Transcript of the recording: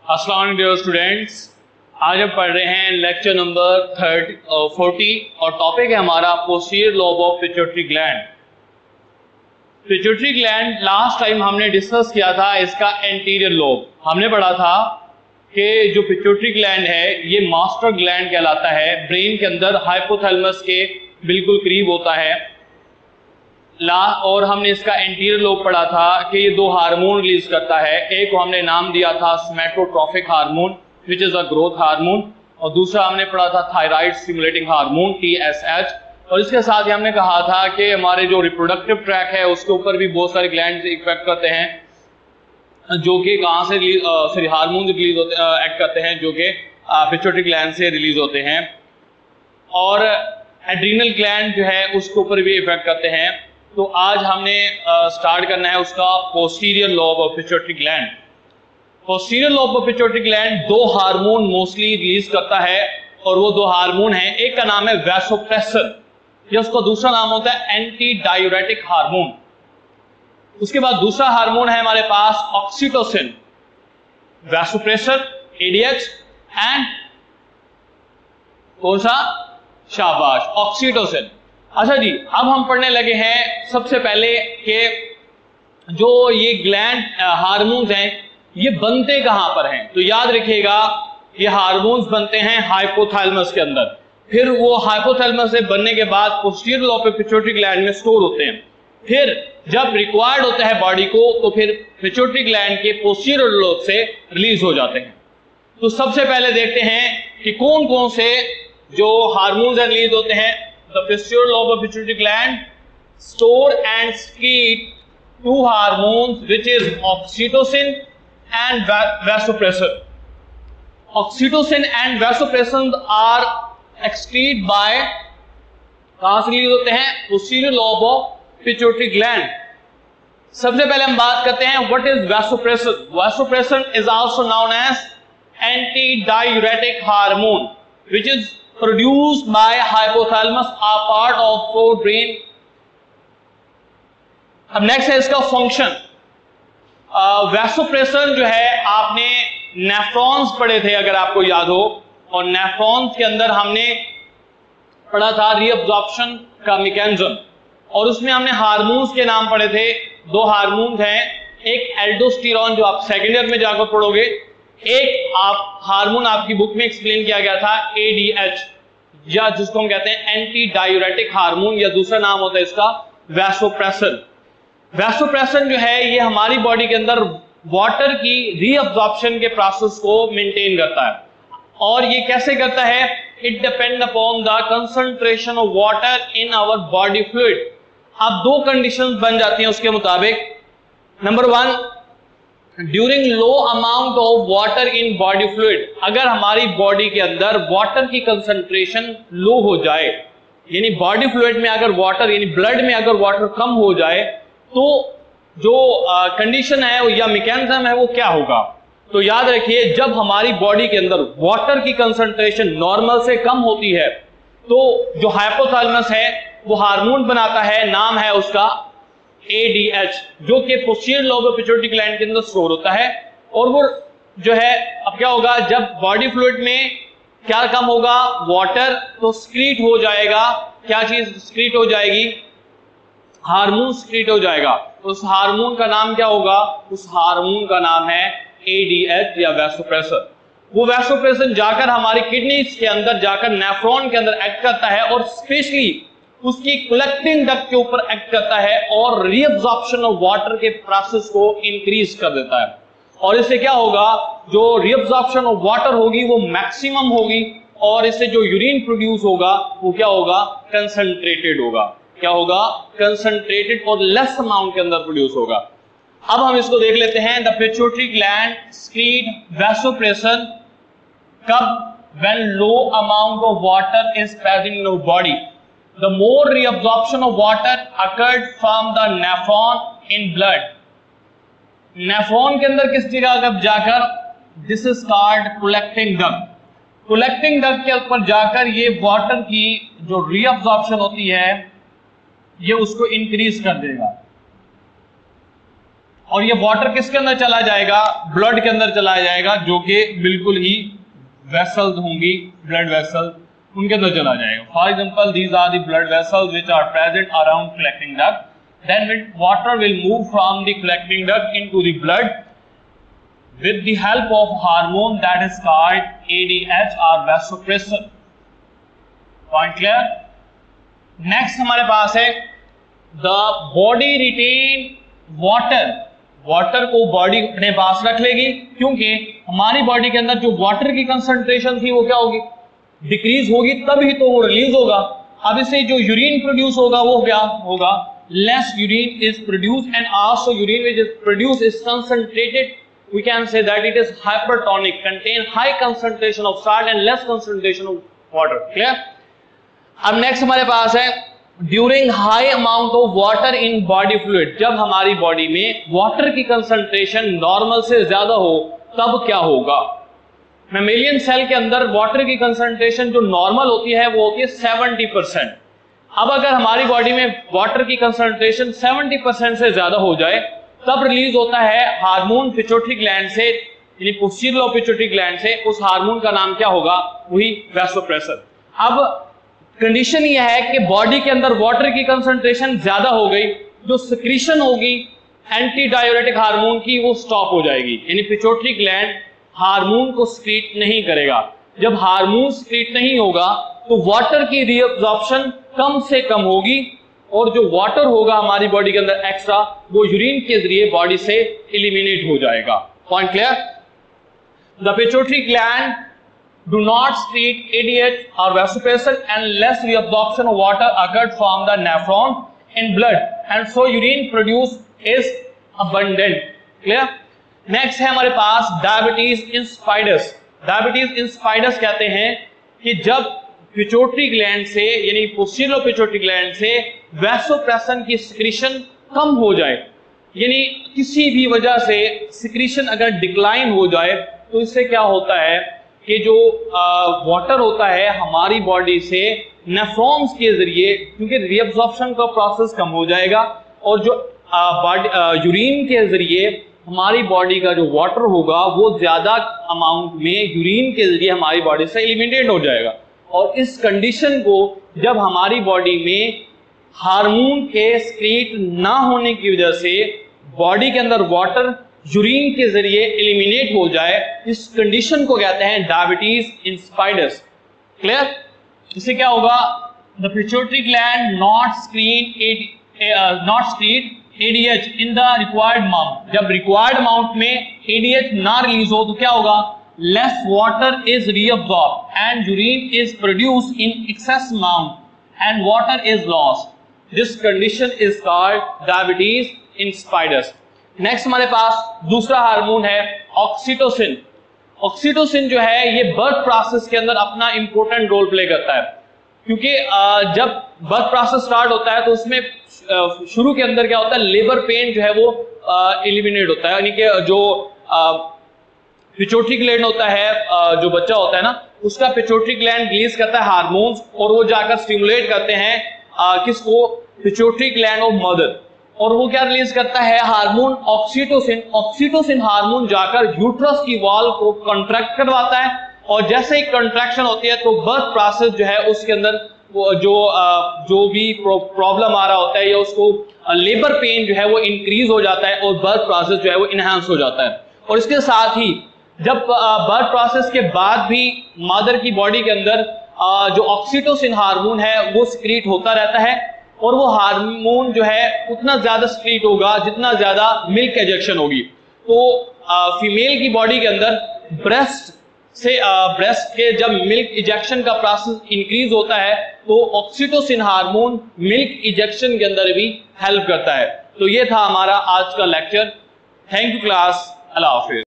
अस्सलाम वालेकुम dear students, आज हम पढ़ रहे हैं लेक्चर नंबर 40 और टॉपिक है हमारा posterior lobe of pituitary gland. Pituitary gland last time हमने डिस्कस किया था इसका एंटीरियर लोब। हमने पढ़ा था कि जो पिट्यूटरी ग्लैंड है ये मास्टर ग्लैंड कहलाता है, ब्रेन के अंदर हाइपोथैलेमस के बिल्कुल करीब होता है। और हमने इसका एंटीरियर लोब पढ़ा था कि ये दो हार्मोन रिलीज करता है। एक को हमने नाम दिया था somatotrophic hormone which is a growth hormone, और दूसरा हमने पढ़ा था थायराइड स्टिमुलेटिंग हार्मोन TSH। और इसके साथ ही हमने कहा था कि हमारे जो रिप्रोडक्टिव ट्रैक है उसके ऊपर भी बहुत सारे ग्लैंड इफेक्ट करते हैं जो कि कहाँ से सॉरी हार्मोन रिलीज होते एक्ट करते हैं जो कि पिट्यूटरी ग्लैंड से रिलीज होते हैं, और एड्रीनल ग्लैंड जो है उसके ऊपर भी इफेक्ट करते हैं। तो आज हमने स्टार्ट करना है उसका posterior lobe of pituitary gland. Posterior lobe of pituitary gland दो हार्मोन मोस्टली रिलीज करता है, और वो दो हार्मोन हैं। एक का नाम है वैसोप्रेसिन या उसका दूसरा नाम होता है एंटी डायूरेटिक हार्मोन। उसके बाद दूसरा हार्मोन है हमारे पास ऑक्सीटोसिन, वैसोप्रेसिन ADH एंड कौन सा, शाबाश, ऑक्सीटोसिन। अच्छा जी, अब हम पढ़ने लगे हैं सबसे पहले कि जो ये ग्लैंड हार्मोन्स हैं ये बनते कहां पर हैं। तो याद रखिएगा ये हार्मोन्स बनते हैं हाइपोथैलेमस के अंदर, फिर वो हाइपोथैलेमस से बनने के बाद posterior lobe of pituitary gland में स्टोर होते हैं। फिर जब रिक्वायर्ड होता है बॉडी को तो फिर पिट्यूटरी ग्लैंड के पोस्टीरियर लोब से रिलीज हो जाते हैं। तो सबसे पहले देखते हैं कि कौन कौन से जो हार्मोन्स रिलीज होते हैं। The posterior lobe of pituitary gland store and secrete two hormones which is oxytocin and vasopressin. Oxytocin and vasopressin are excreted by कहां से रिलीज होते हैं, posterior lobe of pituitary gland। सबसे पहले हम बात करते हैं what is vasopressin। Vasopressin is also known as anti-diuretic hormone which is produced by hypothalamus, a part of forebrain। अब नेक्स्ट है इसका फंक्शन। वैसोप्रेसिन जो है आपने नेफ्रॉन्स पढ़े थे अगर आपको याद हो, और नेफ्रॉन्स के अंदर हमने पढ़ा था रीअब्जॉर्प्शन का मैकेनिज्म, और उसमें हमने हार्मोन्स के नाम पढ़े थे। दो हार्मोन्स हैं, एक एल्डोस्टेरोन जो आप सेकेंड ईयर में जाकर पढ़ोगे, एक आप हार्मोन आपकी बुक में एक्सप्लेन किया गया था ADH या जिसको हम कहते हैं एंटी डायूरेटिक हार्मोन, या दूसरा नाम होता है इसका वैसोप्रेसिन। वैसोप्रेसिन जो है ये हमारी बॉडी के अंदर वाटर की रीअब्जॉर्प्शन के प्रोसेस को मेंटेन करता है। और ये कैसे करता है, it depend upon the concentration of water in our body fluid. अब दो कंडीशंस बन जाती हैं उसके मुताबिक। Number 1, during low amount of water in body fluid, अगर हमारी बॉडी के अंदर वाटर की कंसंट्रेशन लो हो जाए, यानी बॉडी फ्लूइड में अगर वाटर यानी ब्लड में अगर वाटर कम हो जाए, तो जो कंडीशन है या मैकेनिज्म है वो क्या होगा। तो याद रखिए जब हमारी बॉडी के अंदर वाटर की कंसंट्रेशन नॉर्मल से कम होती है तो जो हाइपोथैलेमस है वो हार्मोन बनाता है, नाम है उसका ADH, जो कि posterior lobe of pituitary gland के अंदर स्टोर होता है। और वो जो है अब क्या होगा, जब बॉडी फ्लूइड में क्या कम होगा, वाटर, तो स्क्रीट हो जाएगा। क्या चीज स्क्रीट हो जाएगी, हार्मोन स्क्रीट हो जाएगा। उस हार्मोन का नाम क्या होगा, उस हार्मोन का नाम है ADH या वैसोप्रेसिन। वो वैसोप्रेसिन जाकर हमारी किडनीज के अंदर जाकर नेफ्रॉन के अंदर एक्ट करता है, और स्पेशली उसकी कलेक्टिंग डक्ट के ऊपर एक्ट करता है और रीअब्जॉर्प्शन ऑफ वाटर के प्रोसेस को इंक्रीज कर देता है। और इससे क्या होगा, जो रीअब्जॉर्प्शन ऑफ वाटर होगी वो मैक्सिमम होगी, और इससे जो यूरिन प्रोड्यूस होगा वो क्या होगा, कंसंट्रेटेड होगा। क्या होगा, कंसंट्रेटेड और लेस अमाउंट के अंदर प्रोड्यूस होगा। अब हम इसको देख लेते हैं। The pituitary gland secrete vasopressin कब, when low amount of water is present in our body, the more reabsorption of water occurred from the nephron in blood। Nephron के अंदर किस जगह कब जाकर, this is called collecting duct. Collecting duct के ऊपर जाकर ये वाटर की जो रीअब्जॉर्प्शन होती है ये उसको इंक्रीज कर देगा। और ये वाटर किसके अंदर चला जाएगा, ब्लड के अंदर चला जाएगा, जो कि बिल्कुल ही वेसल्स होंगी, ब्लड वेसल, उनके अंदर चला जाएगा. For example these are the blood vessels which are present around collecting duct. Then water will move from the collecting duct into the blood with the help of hormone that is called ADH or vasopressin. Point clear? Next हमारे पास है the body retain water. Water को body अपने पास रख लेगी, क्योंकि हमारी body के अंदर जो वाटर की कंसंट्रेशन थी वो क्या होगी, डिक्रीज होगी, तभी तो वो रिलीज होगा. अब इससे जो यूरिन प्रोड्यूस होगा वो क्या होगा, less urine is produce and also urine which is produce is concentrated. We can say that it is hypertonic, contain high concentration of salt and less concentration of water. Clear? अब next हमारे पास है during high amount of water in body fluid. जब हमारी body में water की concentration normal से ज्यादा हो तब क्या होगा. मैमेलियन सेल के अंदर वाटर की कंसंट्रेशन जो नॉर्मल होती है वो होती है 70%. अब अगर हमारी बॉडी में वाटर की कंसंट्रेशन 70% से ज्यादा हो जाए तब रिलीज होता है हार्मोन पिट्यूटरी ग्लैंड से, यानी पोस्टीरियर लोब पिट्यूटरी ग्लैंड से. उस हार्मोन का नाम क्या होगा, वही वैसोप्रेसिन. अब कंडीशन यह है कि बॉडी के अंदर वाटर की कंसंट्रेशन ज्यादा हो गई, जो सिक्रीशन होगी एंटी डायूरेटिक हार्मोन की वो स्टॉप हो जाएगी, यानी पिट्यूटरी ग्लैंड हार्मोन को सीक्रेट नहीं करेगा. जब हार्मोन सीक्रेट नहीं होगा तो वाटर की रीअब्जॉर्प्शन कम से कम होगी, और जो वाटर होगा हमारी बॉडी के अंदर एक्स्ट्रा वो यूरिन के जरिए बॉडी से एलिमिनेट हो जाएगा. Point clear? The pituitary gland do not secrete ADH or vasopressin unless reabsorption of water occurred from the nephron in blood and so urine produced is abundant. Clear? Next है हमारे पास diabetes इंस्पाइडस. Diabetes इंस्पाइडस कहते हैं कि जब pituitary gland से, यानी posterior pituitary gland से vasopressin की सिक्रीशन कम हो जाए, यानी किसी भी वजह से सिक्रीशन अगर डिक्लाइन हो जाए तो इससे क्या होता है कि जो वाटर होता है हमारी बॉडी से नेफ्रॉन्स के जरिए, क्योंकि रीअब्जॉर्प्शन का प्रोसेस कम हो जाएगा और जो यूरिन के जरिए हमारी बॉडी का जो वाटर होगा वो ज्यादा अमाउंट में यूरिन के जरिए हमारी बॉडी से एलिमिनेट हो जाएगा. और इस कंडीशन को जब हमारी बॉडी में हार्मोन के सीक्रेट ना होने की वजह से बॉडी के अंदर वाटर यूरिन के जरिए एलिमिनेट हो जाए, इस कंडीशन को कहते हैं डायबिटीज इंस्पाइडस. क्लियर? इससे क्या होगा, the pituitary gland not secret ADH in the required amount. जब रिक्वायर्ड अमाउंट में ADH ना रिलीज हो तो क्या होगा, less water is reabsorbed and urine is produced in excess amount and water is lost. This condition is called diabetes insipidus. Next हमारे पास दूसरा hormone है ऑक्सीटोसिन. ऑक्सीटोसिन जो है ये बर्थ प्रोसेस के अंदर अपना इंपॉर्टेंट रोल प्ले करता है, क्योंकि जब बर्थ प्रोसेस स्टार्ट होता है तो उसमें शुरू के अंदर क्या होता है, लेबर पेन जो है वो एलिमिनेट होता है, यानी कि जो पिट्यूटरी ग्लैंड होता है, जो बच्चा होता है ना, उसका पिट्यूटरी ग्लैंड रिलीज करता है हार्मोन्स और वो जाकर स्टिमुलेट करते हैं किसको, पिट्यूटरी ग्लैंड ऑफ मदर, और वो क्या रिलीज करता है, हार्मोन ऑक्सीटोसिन. ऑक्सीटोसिन हार्मोन जाकर यूट्रस की वॉल को कॉन्ट्रैक्ट करवाता है, और जैसे ही कॉन्ट्रैक्शन होती है तो बर्थ प्रोसेस जो है उसके अंदर जो भी प्रॉब्लम आ रहा होता है या उसको लेबर पेन जो है वो इंक्रीज हो जाता है और बर्थ प्रोसेस जो है वो इनहांस हो जाता है. और इसके साथ ही जब बर्थ प्रोसेस के बाद भी मदर की बॉडी के अंदर जो ऑक्सीटोसिन हार्मोन है वो सीक्रेट होता रहता है, और वो हार्मोन जो है उतना ज्यादा सीक्रेट होगा जितना ज्यादा मिल्क एजेक्शन होगी. तो फीमेल की बॉडी के अंदर ब्रेस्ट के जब मिल्क इजेक्शन का प्रोसेस इंक्रीज होता है तो ऑक्सीटोसिन हार्मोन मिल्क इजेक्शन के अंदर भी हेल्प करता है. तो ये था हमारा आज का lecture. Thank you class. Allah Hafiz.